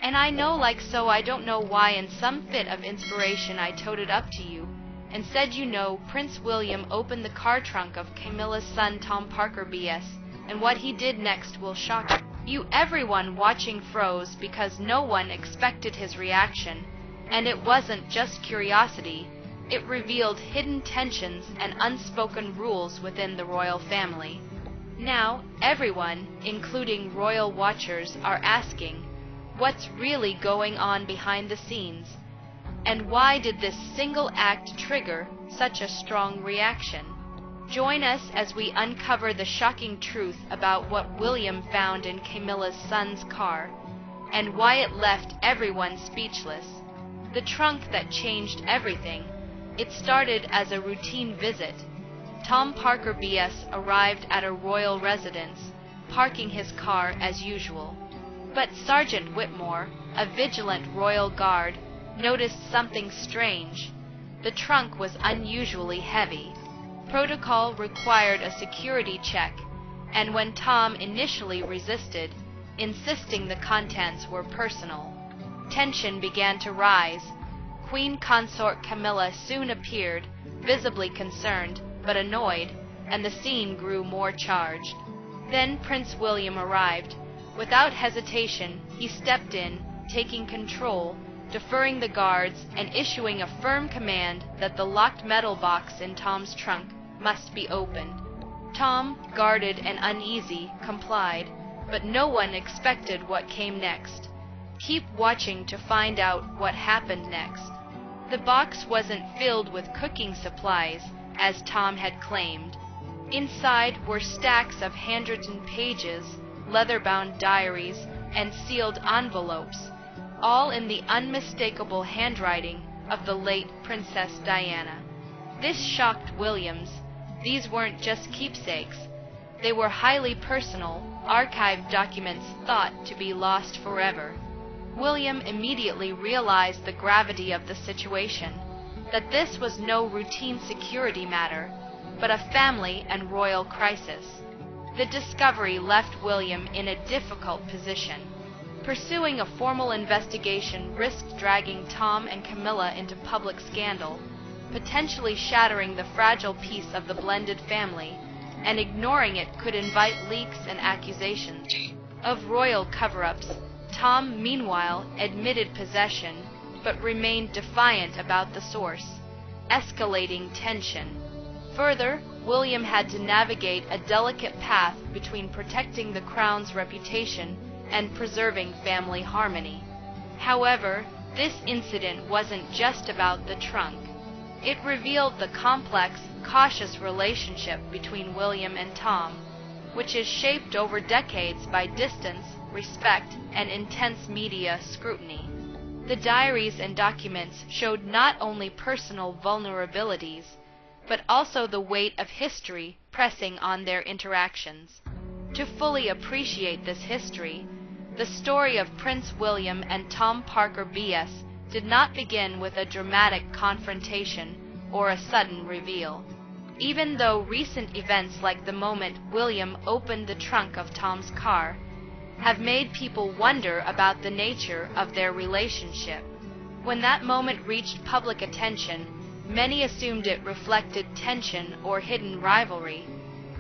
And I know like so I don't know why in some fit of inspiration I towed it up to you, and said Prince William opened the car trunk of Camilla's son Tom Parker BS, and what he did next will shock you. Everyone watching froze because no one expected his reaction, and it wasn't just curiosity, it revealed hidden tensions and unspoken rules within the royal family. Now, everyone, including royal watchers, are asking, what's really going on behind the scenes? And why did this single act trigger such a strong reaction? Join us as we uncover the shocking truth about what William found in Camilla's son's car, and why it left everyone speechless. The trunk that changed everything. It started as a routine visit. Tom Parker BS arrived at a royal residence, parking his car as usual. But Sergeant Whitmore, a vigilant royal guard, noticed something strange. The trunk was unusually heavy. Protocol required a security check, and when Tom initially resisted, insisting the contents were personal, tension began to rise. Queen Consort Camilla soon appeared, visibly concerned but annoyed, and the scene grew more charged. Then Prince William arrived. Without hesitation, he stepped in, taking control, deferring the guards, and issuing a firm command that the locked metal box in Tom's trunk must be opened. Tom, guarded and uneasy, complied, but no one expected what came next. Keep watching to find out what happened next. The box wasn't filled with cooking supplies, as Tom had claimed. Inside were stacks of handwritten pages, leather-bound diaries, and sealed envelopes, all in the unmistakable handwriting of the late Princess Diana. This shocked Williams. These weren't just keepsakes. They were highly personal, archived documents thought to be lost forever. William immediately realized the gravity of the situation, that this was no routine security matter, but a family and royal crisis. The discovery left William in a difficult position. Pursuing a formal investigation risked dragging Tom and Camilla into public scandal, potentially shattering the fragile peace of the blended family, and ignoring it could invite leaks and accusations of royal cover-ups. Tom, meanwhile, admitted possession, but remained defiant about the source, escalating tension. Further, William had to navigate a delicate path between protecting the crown's reputation and preserving family harmony. However, this incident wasn't just about the trunk. It revealed the complex, cautious relationship between William and Tom, which is shaped over decades by distance, respect, and intense media scrutiny. The diaries and documents showed not only personal vulnerabilities, but also the weight of history pressing on their interactions. To fully appreciate this history, the story of Prince William and Tom Parker BS did not begin with a dramatic confrontation or a sudden reveal. Even though recent events like the moment William opened the trunk of Tom's car have made people wonder about the nature of their relationship, when that moment reached public attention, many assumed it reflected tension or hidden rivalry.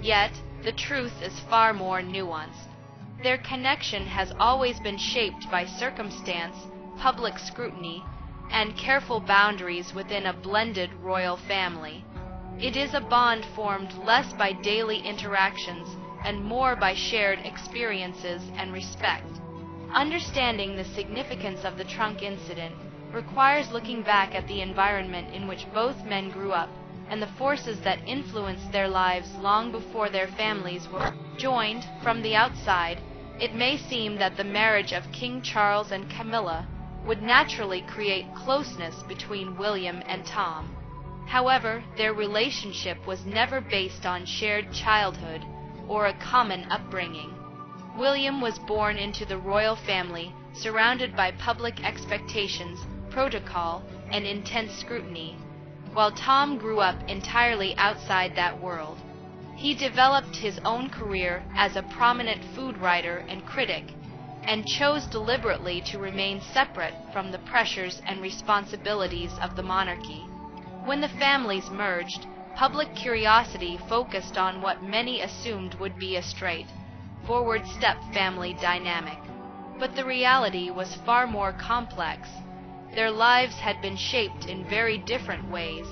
Yet, the truth is far more nuanced. Their connection has always been shaped by circumstance, public scrutiny, and careful boundaries within a blended royal family. It is a bond formed less by daily interactions and more by shared experiences and respect. Understanding the significance of the trunk incident requires looking back at the environment in which both men grew up and the forces that influenced their lives long before their families were joined. From the outside, it may seem that the marriage of King Charles and Camilla would naturally create closeness between William and Tom. However, their relationship was never based on shared childhood or a common upbringing. William was born into the royal family, surrounded by public expectations, protocol, and intense scrutiny, while Tom grew up entirely outside that world. He developed his own career as a prominent food writer and critic, and chose deliberately to remain separate from the pressures and responsibilities of the monarchy. When the families merged, public curiosity focused on what many assumed would be a straightforward step-family dynamic. But the reality was far more complex. Their lives had been shaped in very different ways,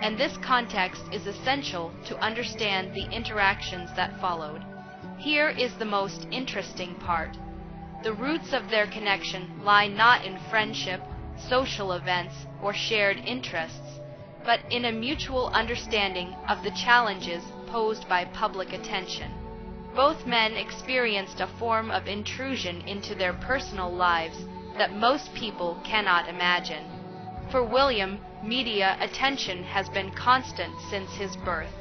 and this context is essential to understand the interactions that followed. Here is the most interesting part. The roots of their connection lie not in friendship, social events, or shared interests, but in a mutual understanding of the challenges posed by public attention. Both men experienced a form of intrusion into their personal lives that most people cannot imagine. For William, media attention has been constant since his birth.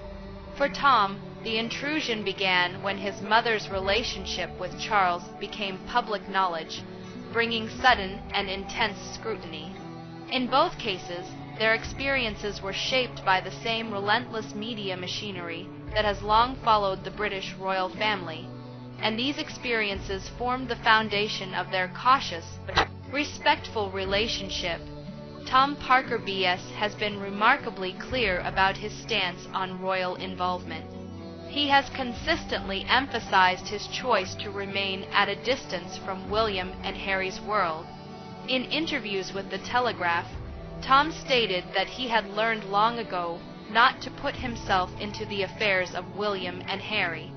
For Tom, the intrusion began when his mother's relationship with Charles became public knowledge, bringing sudden and intense scrutiny. In both cases, their experiences were shaped by the same relentless media machinery that has long followed the British royal family, and these experiences formed the foundation of their cautious but respectful relationship. Tom Parker B.S. has been remarkably clear about his stance on royal involvement. He has consistently emphasized his choice to remain at a distance from William and Harry's world. In interviews with The Telegraph, Tom stated that he had learned long ago not to put himself into the affairs of William and Harry.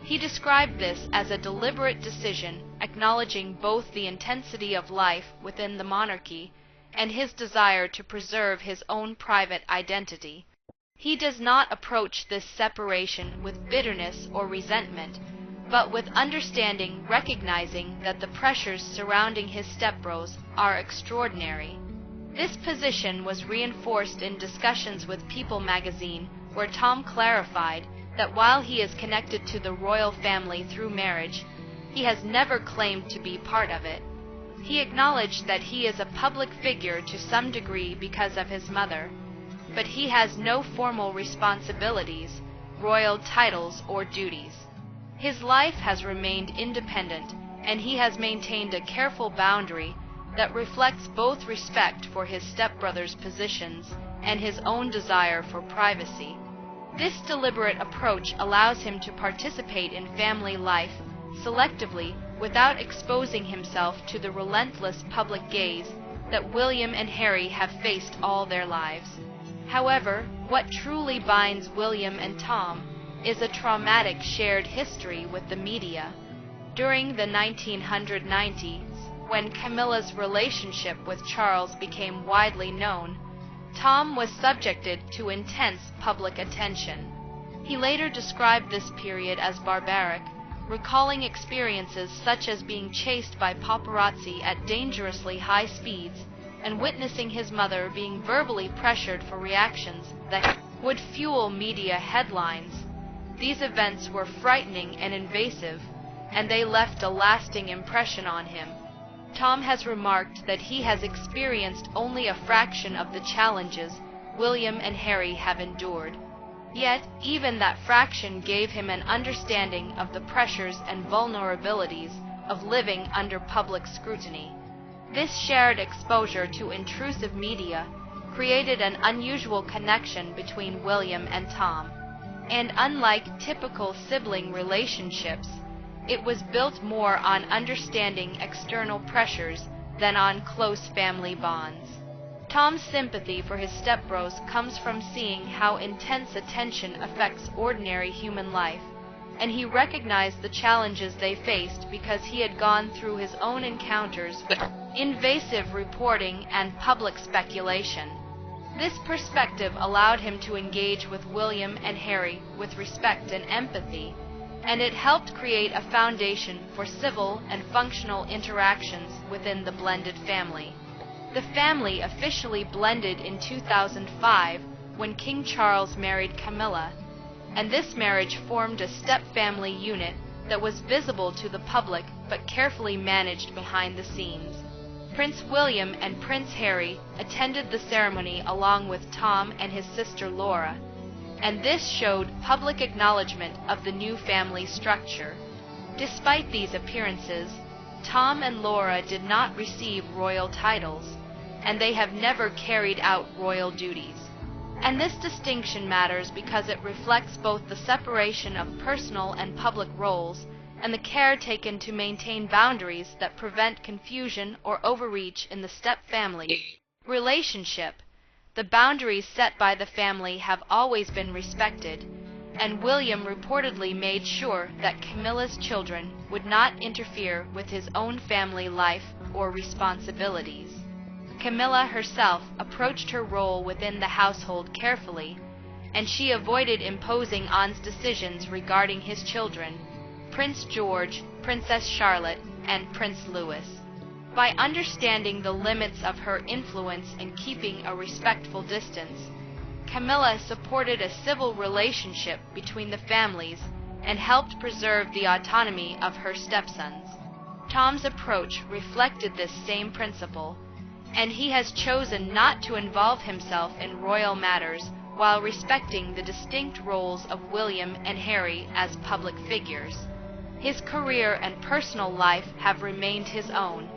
He described this as a deliberate decision, acknowledging both the intensity of life within the monarchy and his desire to preserve his own private identity. He does not approach this separation with bitterness or resentment, but with understanding, recognizing that the pressures surrounding his stepbros are extraordinary. This position was reinforced in discussions with People magazine, where Tom clarified that while he is connected to the royal family through marriage, he has never claimed to be part of it. He acknowledged that he is a public figure to some degree because of his mother, but he has no formal responsibilities, royal titles, or duties. His life has remained independent, and he has maintained a careful boundary that reflects both respect for his stepbrother's positions and his own desire for privacy. This deliberate approach allows him to participate in family life selectively without exposing himself to the relentless public gaze that William and Harry have faced all their lives. However, what truly binds William and Tom is a traumatic shared history with the media. During the 1990s, when Camilla's relationship with Charles became widely known, Tom was subjected to intense public attention. He later described this period as barbaric, recalling experiences such as being chased by paparazzi at dangerously high speeds and witnessing his mother being verbally pressured for reactions that would fuel media headlines. These events were frightening and invasive, and they left a lasting impression on him. Tom has remarked that he has experienced only a fraction of the challenges William and Harry have endured. Yet, even that fraction gave him an understanding of the pressures and vulnerabilities of living under public scrutiny. This shared exposure to intrusive media created an unusual connection between William and Tom. And unlike typical sibling relationships, it was built more on understanding external pressures than on close family bonds. Tom's sympathy for his stepbros comes from seeing how intense attention affects ordinary human life, and he recognized the challenges they faced because he had gone through his own encounters with invasive reporting and public speculation. This perspective allowed him to engage with William and Harry with respect and empathy, and it helped create a foundation for civil and functional interactions within the blended family. The family officially blended in 2005 when King Charles married Camilla, and this marriage formed a step-family unit that was visible to the public but carefully managed behind the scenes. Prince William and Prince Harry attended the ceremony along with Tom and his sister Laura, and this showed public acknowledgement of the new family structure. Despite these appearances, Tom and Laura did not receive royal titles, and they have never carried out royal duties. And this distinction matters because it reflects both the separation of personal and public roles and the care taken to maintain boundaries that prevent confusion or overreach in the step-family relationship. The boundaries set by the family have always been respected, and William reportedly made sure that Camilla's children would not interfere with his own family life or responsibilities. Camilla herself approached her role within the household carefully, and she avoided imposing on's decisions regarding his children, Prince George, Princess Charlotte, and Prince Louis. By understanding the limits of her influence and keeping a respectful distance, Camilla supported a civil relationship between the families and helped preserve the autonomy of her stepsons. Tom's approach reflected this same principle, and he has chosen not to involve himself in royal matters while respecting the distinct roles of William and Harry as public figures. His career and personal life have remained his own,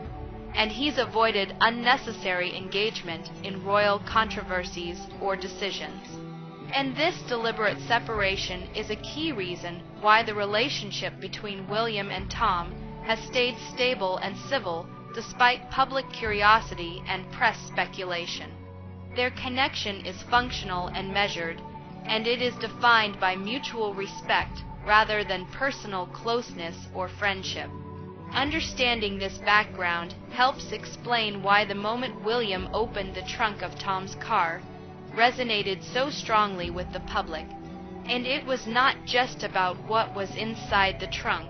and he's avoided unnecessary engagement in royal controversies or decisions. And this deliberate separation is a key reason why the relationship between William and Tom has stayed stable and civil despite public curiosity and press speculation. Their connection is functional and measured, and it is defined by mutual respect rather than personal closeness or friendship. Understanding this background helps explain why the moment William opened the trunk of Tom's car resonated so strongly with the public. And it was not just about what was inside the trunk.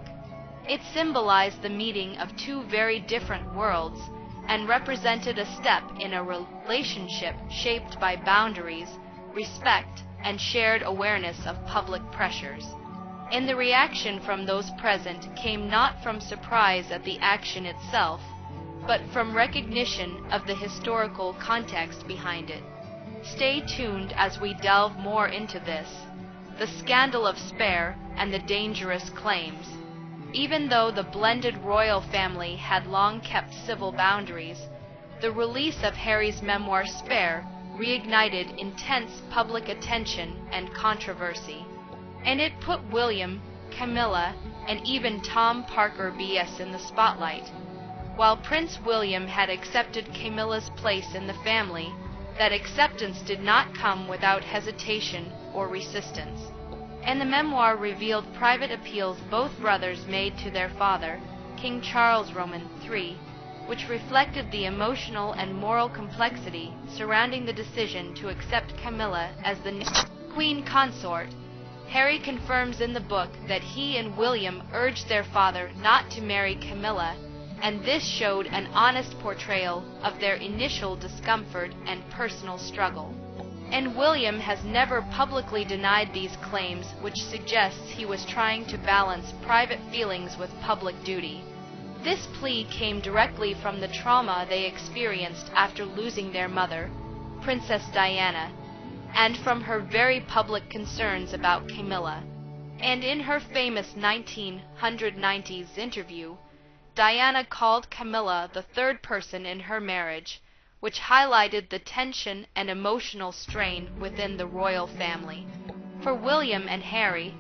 It symbolized the meeting of two very different worlds and represented a step in a relationship shaped by boundaries, respect, and shared awareness of public pressures. And the reaction from those present came not from surprise at the action itself, but from recognition of the historical context behind it. Stay tuned as we delve more into this, the scandal of Spare and the dangerous claims. Even though the blended royal family had long kept civil boundaries, the release of Harry's memoir Spare reignited intense public attention and controversy. And it put William, Camilla, and even Tom Parker B.S. in the spotlight. While Prince William had accepted Camilla's place in the family, that acceptance did not come without hesitation or resistance. And the memoir revealed private appeals both brothers made to their father, King Charles Roman III, which reflected the emotional and moral complexity surrounding the decision to accept Camilla as the new queen consort. Harry confirms in the book that he and William urged their father not to marry Camilla, and this showed an honest portrayal of their initial discomfort and personal struggle. And William has never publicly denied these claims, which suggests he was trying to balance private feelings with public duty. This plea came directly from the trauma they experienced after losing their mother, Princess Diana, and from her very public concerns about Camilla. And in her famous 1990s interview, Diana called Camilla the third person in her marriage, which highlighted the tension and emotional strain within the royal family. For William and Harry,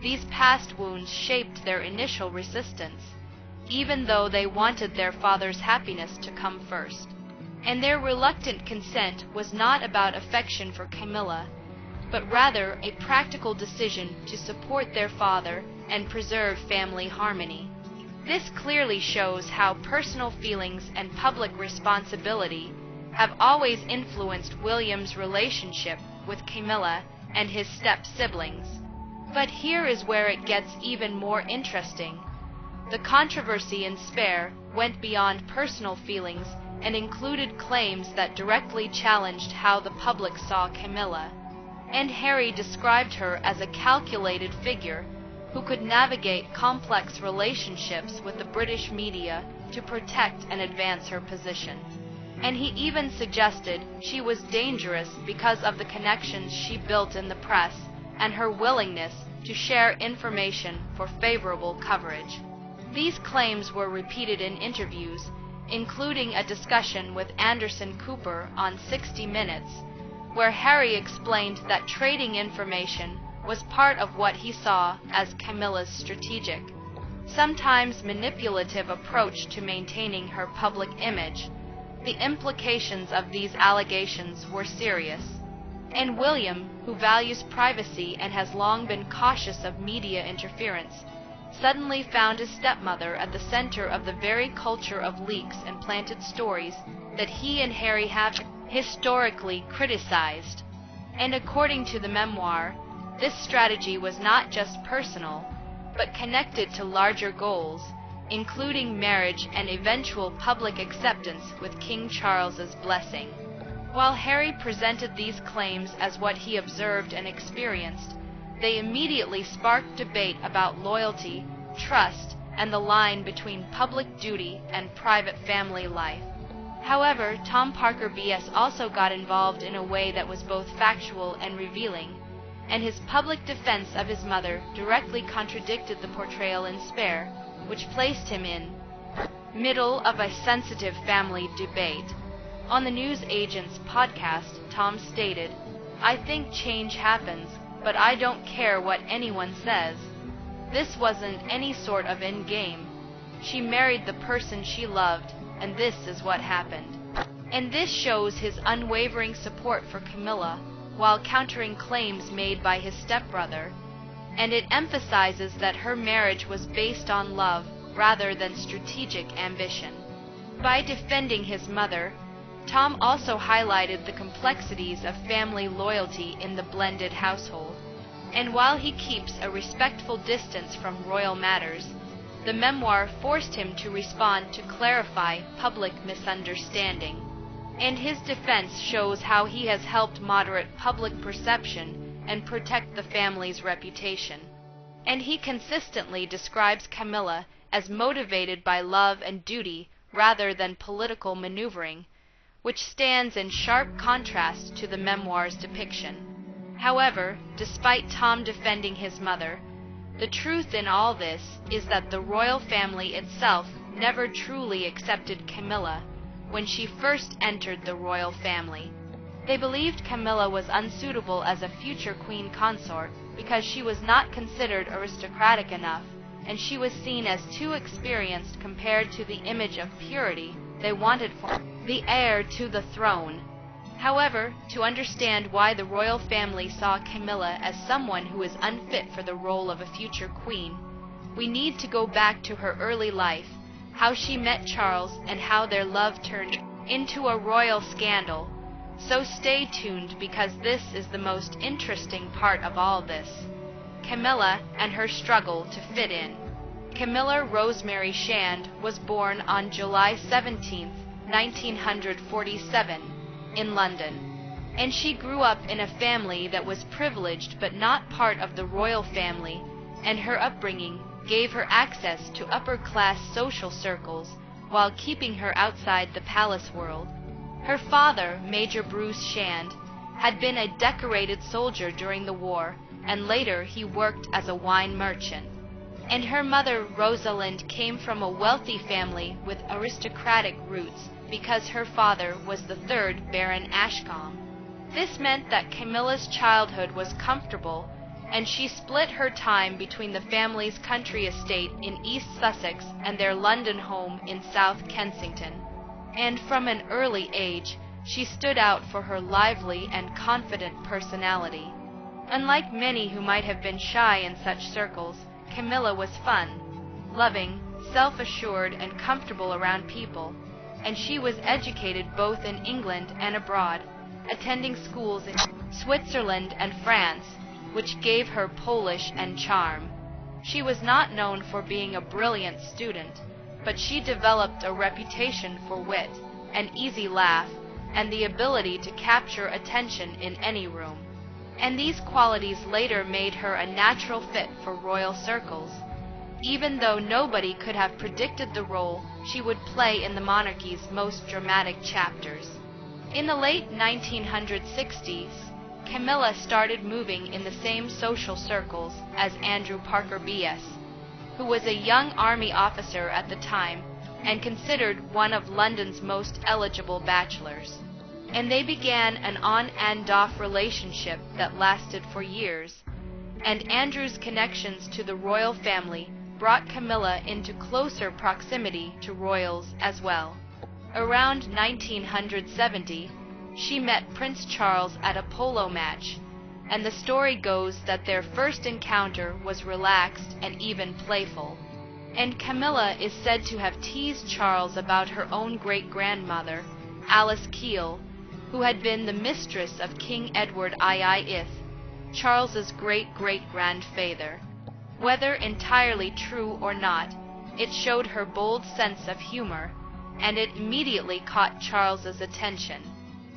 these past wounds shaped their initial resistance, even though they wanted their father's happiness to come first. And their reluctant consent was not about affection for Camilla, but rather a practical decision to support their father and preserve family harmony. This clearly shows how personal feelings and public responsibility have always influenced William's relationship with Camilla and his step-siblings. But here is where it gets even more interesting. The controversy in Spare went beyond personal feelings and included claims that directly challenged how the public saw Camilla. And Harry described her as a calculated figure who could navigate complex relationships with the British media to protect and advance her position. And he even suggested she was dangerous because of the connections she built in the press and her willingness to share information for favorable coverage. These claims were repeated in interviews, including a discussion with Anderson Cooper on 60 Minutes, where Harry explained that trading information was part of what he saw as Camilla's strategic, sometimes manipulative approach to maintaining her public image. The implications of these allegations were serious, and William, who values privacy and has long been cautious of media interference, suddenly found his stepmother at the center of the very culture of leaks and planted stories that he and Harry have historically criticized. And according to the memoir, this strategy was not just personal, but connected to larger goals, including marriage and eventual public acceptance with King Charles's blessing. While Harry presented these claims as what he observed and experienced, they immediately sparked debate about loyalty, trust, and the line between public duty and private family life. However, Tom Parker B.S. also got involved in a way that was both factual and revealing, and his public defense of his mother directly contradicted the portrayal in Spare, which placed him in middle of a sensitive family debate. On the News Agents podcast, Tom stated, "I think change happens, but I don't care what anyone says. This wasn't any sort of end game. She married the person she loved, and this is what happened." And this shows his unwavering support for Camilla, while countering claims made by his stepbrother, and it emphasizes that her marriage was based on love rather than strategic ambition. By defending his mother, Tom also highlighted the complexities of family loyalty in the blended household, and while he keeps a respectful distance from royal matters, the memoir forced him to respond to clarify public misunderstanding, and his defense shows how he has helped moderate public perception and protect the family's reputation. And he consistently describes Camilla as motivated by love and duty rather than political maneuvering, which stands in sharp contrast to the memoir's depiction. However, despite Tom defending his mother, the truth in all this is that the royal family itself never truly accepted Camilla when she first entered the royal family. They believed Camilla was unsuitable as a future queen consort because she was not considered aristocratic enough, and she was seen as too experienced compared to the image of purity they wanted for the heir to the throne. However, to understand why the royal family saw Camilla as someone who is unfit for the role of a future queen, we need to go back to her early life, how she met Charles, and how their love turned into a royal scandal. So stay tuned, because this is the most interesting part of all this: Camilla and her struggle to fit in. Camilla Rosemary Shand was born on July 17, 1947, in London, and she grew up in a family that was privileged but not part of the royal family, and her upbringing gave her access to upper-class social circles while keeping her outside the palace world. Her father, Major Bruce Shand, had been a decorated soldier during the war, and later he worked as a wine merchant. And her mother, Rosalind, came from a wealthy family with aristocratic roots because her father was the third Baron Ashcombe. This meant that Camilla's childhood was comfortable, and she split her time between the family's country estate in East Sussex and their London home in South Kensington. And from an early age, she stood out for her lively and confident personality. Unlike many who might have been shy in such circles, Camilla was fun, loving, self-assured, and comfortable around people, and she was educated both in England and abroad, attending schools in Switzerland and France, which gave her polish and charm. She was not known for being a brilliant student, but she developed a reputation for wit, an easy laugh, and the ability to capture attention in any room. And these qualities later made her a natural fit for royal circles, even though nobody could have predicted the role she would play in the monarchy's most dramatic chapters. In the late 1960s, Camilla started moving in the same social circles as Andrew Parker B.S., who was a young army officer at the time and considered one of London's most eligible bachelors. And they began an on and off relationship that lasted for years, and Andrew's connections to the royal family brought Camilla into closer proximity to royals as well. Around 1970, she met Prince Charles at a polo match, and the story goes that their first encounter was relaxed and even playful. And Camilla is said to have teased Charles about her own great-grandmother, Alice Keel, who had been the mistress of King Edward II, Charles's great-great-grandfather. Whether entirely true or not, it showed her bold sense of humor, and it immediately caught Charles's attention.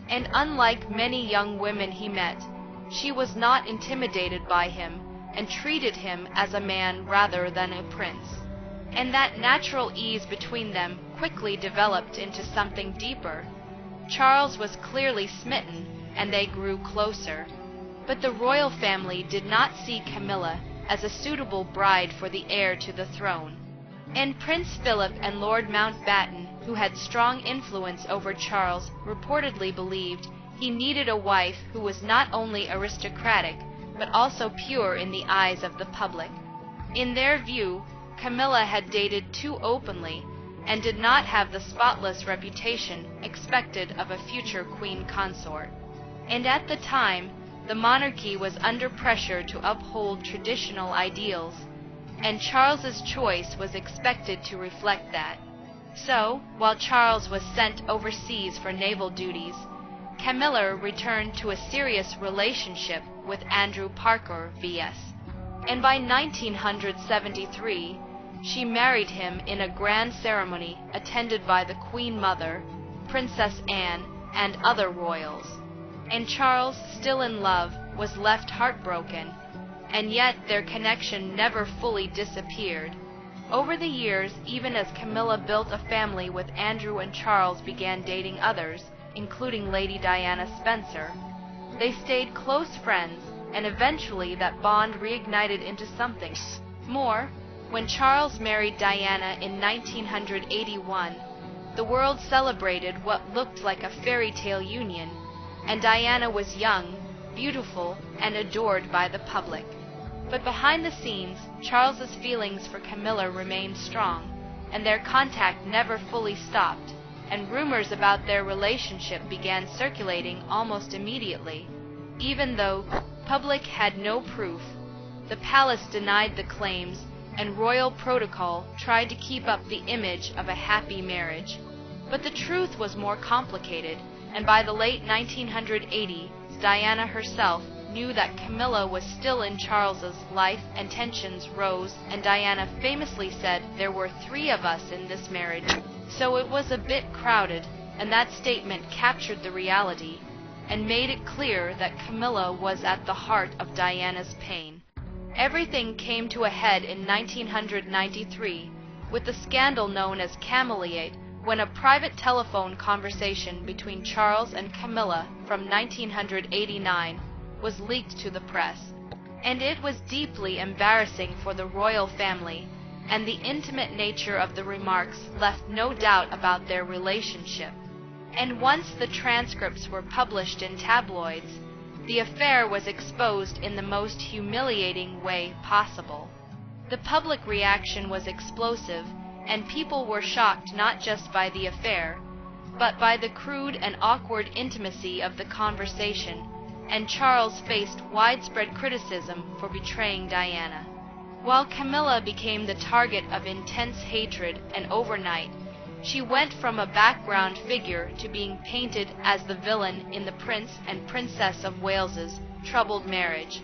And unlike many young women he met, she was not intimidated by him and treated him as a man rather than a prince. And that natural ease between them quickly developed into something deeper. Charles was clearly smitten, and they grew closer. But the royal family did not see Camilla as a suitable bride for the heir to the throne. And Prince Philip and Lord Mountbatten, who had strong influence over Charles, reportedly believed he needed a wife who was not only aristocratic, but also pure in the eyes of the public. In their view, Camilla had dated too openly, and did not have the spotless reputation expected of a future queen consort. And at the time, the monarchy was under pressure to uphold traditional ideals, and Charles's choice was expected to reflect that. So, while Charles was sent overseas for naval duties, Camilla returned to a serious relationship with Andrew Parker, V.S. And by 1973, she married him in a grand ceremony attended by the Queen Mother, Princess Anne, and other royals. And Charles, still in love, was left heartbroken, and yet their connection never fully disappeared. Over the years, even as Camilla built a family with Andrew and Charles began dating others, including Lady Diana Spencer, they stayed close friends, and eventually that bond reignited into something more. When Charles married Diana in 1981, the world celebrated what looked like a fairy tale union, and Diana was young, beautiful, and adored by the public. But behind the scenes, Charles's feelings for Camilla remained strong, and their contact never fully stopped, and rumors about their relationship began circulating almost immediately. Even though public had no proof, the palace denied the claims, and royal protocol tried to keep up the image of a happy marriage. But the truth was more complicated, and by the late 1980s, Diana herself knew that Camilla was still in Charles's life, and tensions rose, and Diana famously said, "There were 3 of us in this marriage." So it was a bit crowded, and that statement captured the reality, and made it clear that Camilla was at the heart of Diana's pain. Everything came to a head in 1993 with the scandal known as Camilla, when a private telephone conversation between Charles and Camilla from 1989 was leaked to the press. And it was deeply embarrassing for the royal family, and the intimate nature of the remarks left no doubt about their relationship. And once the transcripts were published in tabloids, the affair was exposed in the most humiliating way possible. The public reaction was explosive, and people were shocked not just by the affair, but by the crude and awkward intimacy of the conversation, and Charles faced widespread criticism for betraying Diana. While Camilla became the target of intense hatred, and overnight, she went from a background figure to being painted as the villain in the Prince and Princess of Wales's troubled marriage.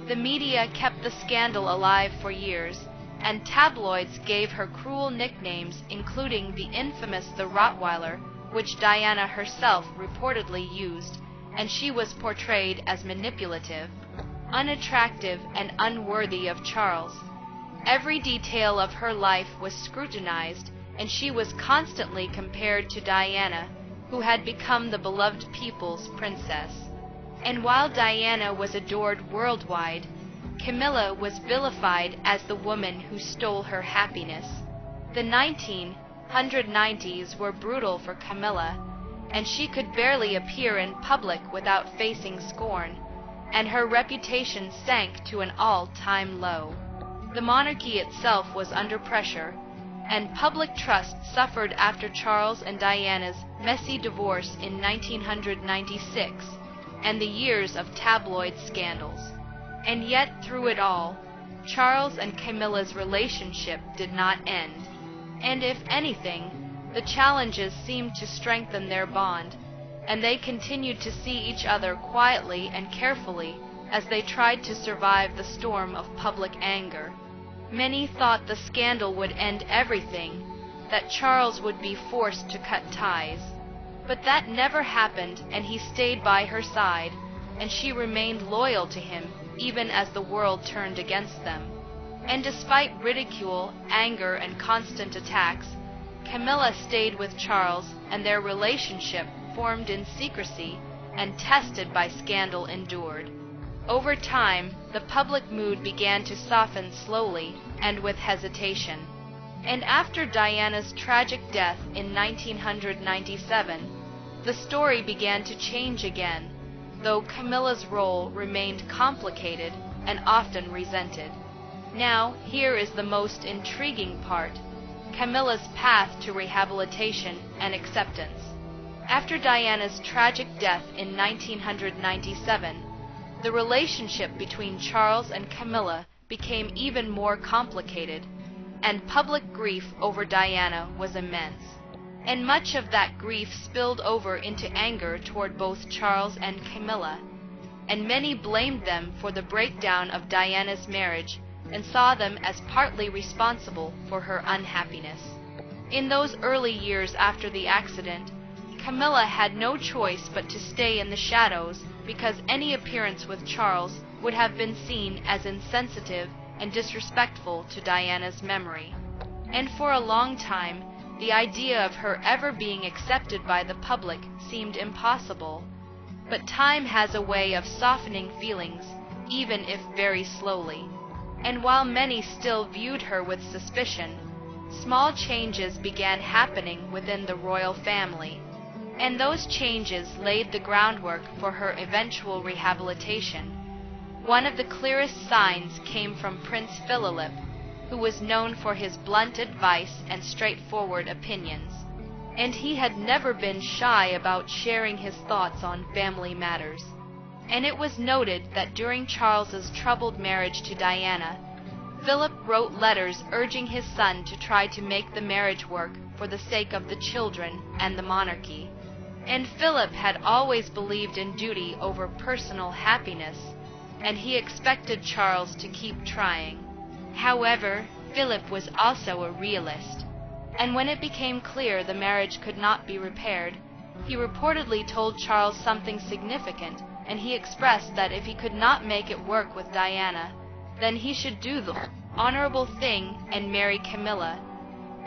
The media kept the scandal alive for years, and tabloids gave her cruel nicknames, including the infamous the Rottweiler, which Diana herself reportedly used, and she was portrayed as manipulative, unattractive, and unworthy of Charles. Every detail of her life was scrutinized, and she was constantly compared to Diana, who had become the beloved people's princess. And while Diana was adored worldwide, Camilla was vilified as the woman who stole her happiness. The 1990s were brutal for Camilla, and she could barely appear in public without facing scorn, and her reputation sank to an all-time low. The monarchy itself was under pressure, and public trust suffered after Charles and Diana's messy divorce in 1996 and the years of tabloid scandals. And yet, through it all, Charles and Camilla's relationship did not end. And if anything, the challenges seemed to strengthen their bond, and they continued to see each other quietly and carefully as they tried to survive the storm of public anger. Many thought the scandal would end everything, that Charles would be forced to cut ties. But that never happened, and he stayed by her side, and she remained loyal to him even as the world turned against them. And despite ridicule, anger, and constant attacks, Camilla stayed with Charles, and their relationship, formed in secrecy and tested by scandal, endured. Over time, the public mood began to soften slowly and with hesitation. And after Diana's tragic death in 1997, the story began to change again, though Camilla's role remained complicated and often resented. Now, here is the most intriguing part: Camilla's path to rehabilitation and acceptance. After Diana's tragic death in 1997, the relationship between Charles and Camilla became even more complicated, and public grief over Diana was immense. And much of that grief spilled over into anger toward both Charles and Camilla, and many blamed them for the breakdown of Diana's marriage and saw them as partly responsible for her unhappiness. In those early years after the accident, Camilla had no choice but to stay in the shadows, because any appearance with Charles would have been seen as insensitive and disrespectful to Diana's memory. And for a long time, the idea of her ever being accepted by the public seemed impossible. But time has a way of softening feelings, even if very slowly. And while many still viewed her with suspicion, small changes began happening within the royal family. And those changes laid the groundwork for her eventual rehabilitation. One of the clearest signs came from Prince Philip, who was known for his blunt advice and straightforward opinions. And he had never been shy about sharing his thoughts on family matters. And it was noted that during Charles's troubled marriage to Diana, Philip wrote letters urging his son to try to make the marriage work for the sake of the children and the monarchy. And Philip had always believed in duty over personal happiness, and he expected Charles to keep trying. However, Philip was also a realist, and when it became clear the marriage could not be repaired, he reportedly told Charles something significant, and he expressed that if he could not make it work with Diana, then he should do the honorable thing and marry Camilla.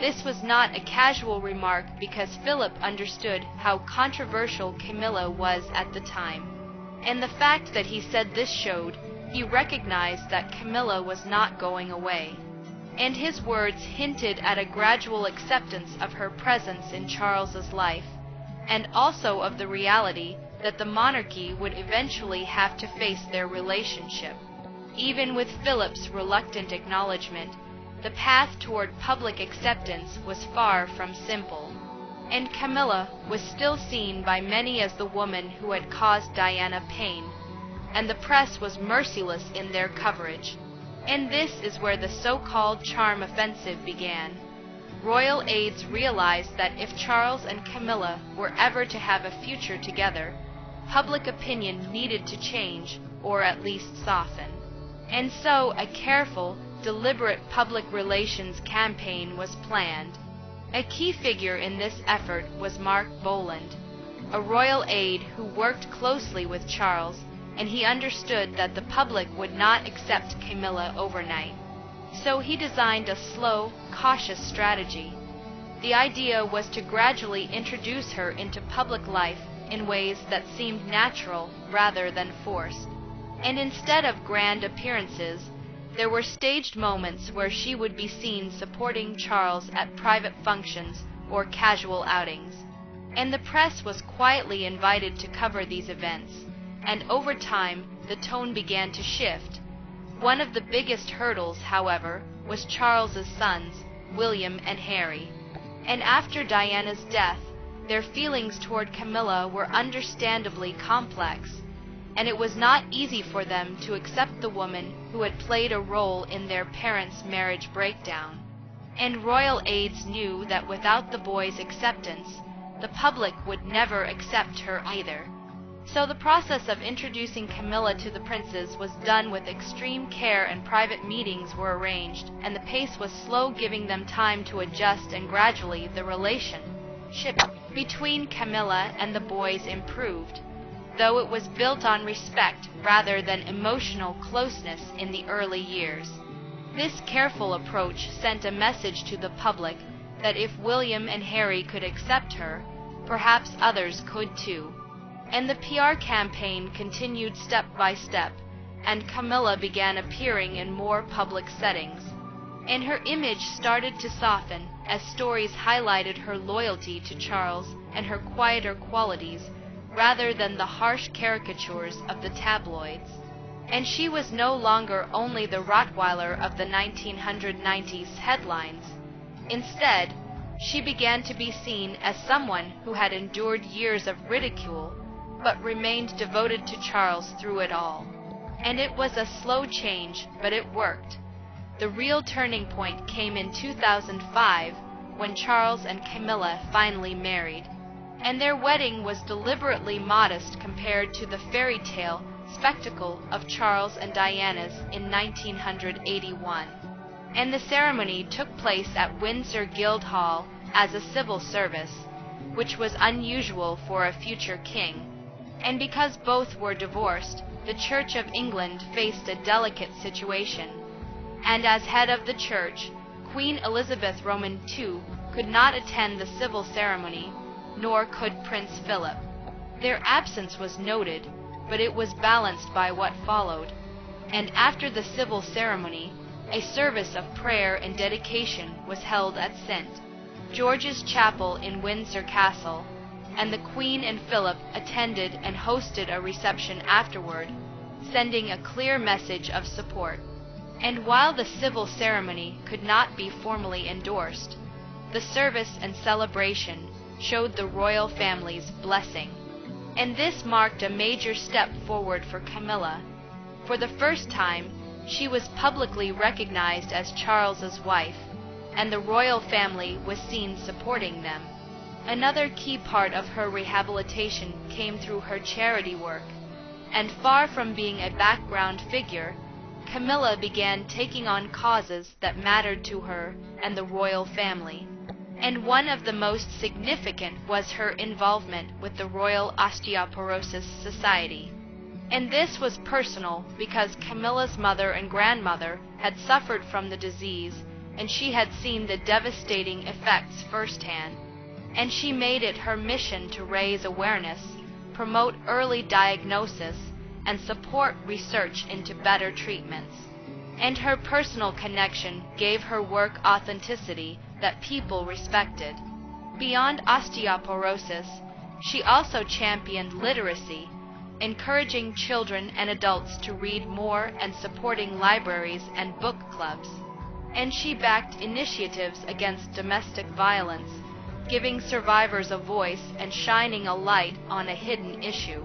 This was not a casual remark, because Philip understood how controversial Camilla was at the time. And the fact that he said this showed he recognized that Camilla was not going away. And his words hinted at a gradual acceptance of her presence in Charles's life, and also of the reality that the monarchy would eventually have to face their relationship. Even with Philip's reluctant acknowledgement, the path toward public acceptance was far from simple, and Camilla was still seen by many as the woman who had caused Diana pain, and the press was merciless in their coverage. And this is where the so-called charm offensive began. Royal aides realized that if Charles and Camilla were ever to have a future together, public opinion needed to change, or at least soften. And so a careful, deliberate public relations campaign was planned. A key figure in this effort was Mark Boland, a royal aide who worked closely with Charles, and he understood that the public would not accept Camilla overnight. So he designed a slow, cautious strategy. The idea was to gradually introduce her into public life in ways that seemed natural rather than forced. And instead of grand appearances, there were staged moments where she would be seen supporting Charles at private functions or casual outings. And the press was quietly invited to cover these events, and over time the tone began to shift. One of the biggest hurdles, however, was Charles's sons, William and Harry. And after Diana's death, their feelings toward Camilla were understandably complex, and it was not easy for them to accept the woman who had played a role in their parents' marriage breakdown. And royal aides knew that without the boys' acceptance, the public would never accept her either. So the process of introducing Camilla to the princes was done with extreme care, and private meetings were arranged, and the pace was slow, giving them time to adjust, and gradually the relationship between Camilla and the boys improved, though it was built on respect rather than emotional closeness in the early years. This careful approach sent a message to the public that if William and Harry could accept her, perhaps others could too. And the PR campaign continued step by step, and Camilla began appearing in more public settings. And her image started to soften as stories highlighted her loyalty to Charles and her quieter qualities, rather than the harsh caricatures of the tabloids. And she was no longer only the Rottweiler of the 1990s headlines. Instead, she began to be seen as someone who had endured years of ridicule, but remained devoted to Charles through it all. And it was a slow change, but it worked. The real turning point came in 2005, when Charles and Camilla finally married. And their wedding was deliberately modest compared to the fairy tale spectacle of Charles and Diana's in 1981. And the ceremony took place at Windsor Guildhall as a civil service, which was unusual for a future king. And because both were divorced, the Church of England faced a delicate situation. And as head of the church, Queen Elizabeth II could not attend the civil ceremony, nor could Prince Philip. Their absence was noted, but it was balanced by what followed. And after the civil ceremony, a service of prayer and dedication was held at St. George's Chapel in Windsor Castle, and the Queen and Philip attended and hosted a reception afterward, sending a clear message of support. And while the civil ceremony could not be formally endorsed, the service and celebration showed the royal family's blessing. And this marked a major step forward for Camilla. For the first time, she was publicly recognized as Charles's wife, and the royal family was seen supporting them. Another key part of her rehabilitation came through her charity work, and far from being a background figure, Camilla began taking on causes that mattered to her and the royal family. And one of the most significant was her involvement with the Royal Osteoporosis Society. And this was personal because Camilla's mother and grandmother had suffered from the disease, and she had seen the devastating effects firsthand. And she made it her mission to raise awareness, promote early diagnosis, and support research into better treatments. And her personal connection gave her work authenticity that people respected. Beyond osteoporosis, she also championed literacy, encouraging children and adults to read more and supporting libraries and book clubs. And she backed initiatives against domestic violence, giving survivors a voice and shining a light on a hidden issue.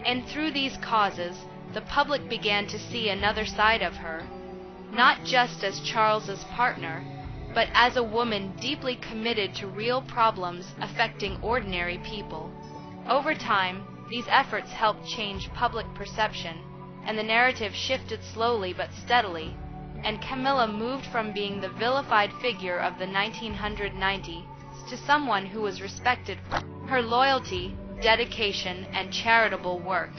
And through these causes, the public began to see another side of her, not just as Charles's partner, but as a woman deeply committed to real problems affecting ordinary people. Over time, these efforts helped change public perception, and the narrative shifted slowly but steadily, and Camilla moved from being the vilified figure of the 1990s to someone who was respected for her loyalty, dedication, and charitable work.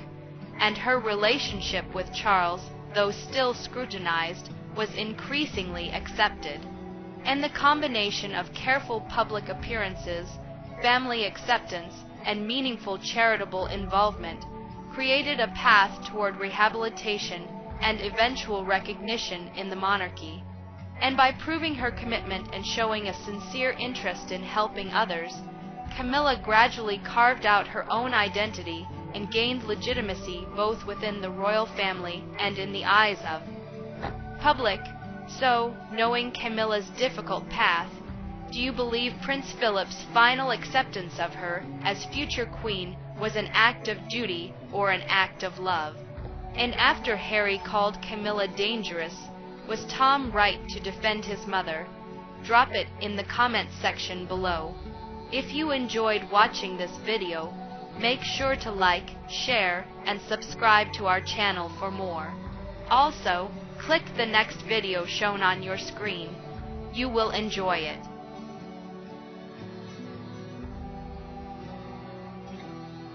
And her relationship with Charles, though still scrutinized, was increasingly accepted. And the combination of careful public appearances, family acceptance, and meaningful charitable involvement created a path toward rehabilitation and eventual recognition in the monarchy. And by proving her commitment and showing a sincere interest in helping others, Camilla gradually carved out her own identity and gained legitimacy both within the royal family and in the eyes of public. So, knowing Camilla's difficult path, do you believe Prince Philip's final acceptance of her as future queen was an act of duty or an act of love? And after Harry called Camilla dangerous, was Tom right to defend his mother? Drop it in the comments section below. If you enjoyed watching this video, make sure to like, share, and subscribe to our channel for more. Also, click the next video shown on your screen. You will enjoy it.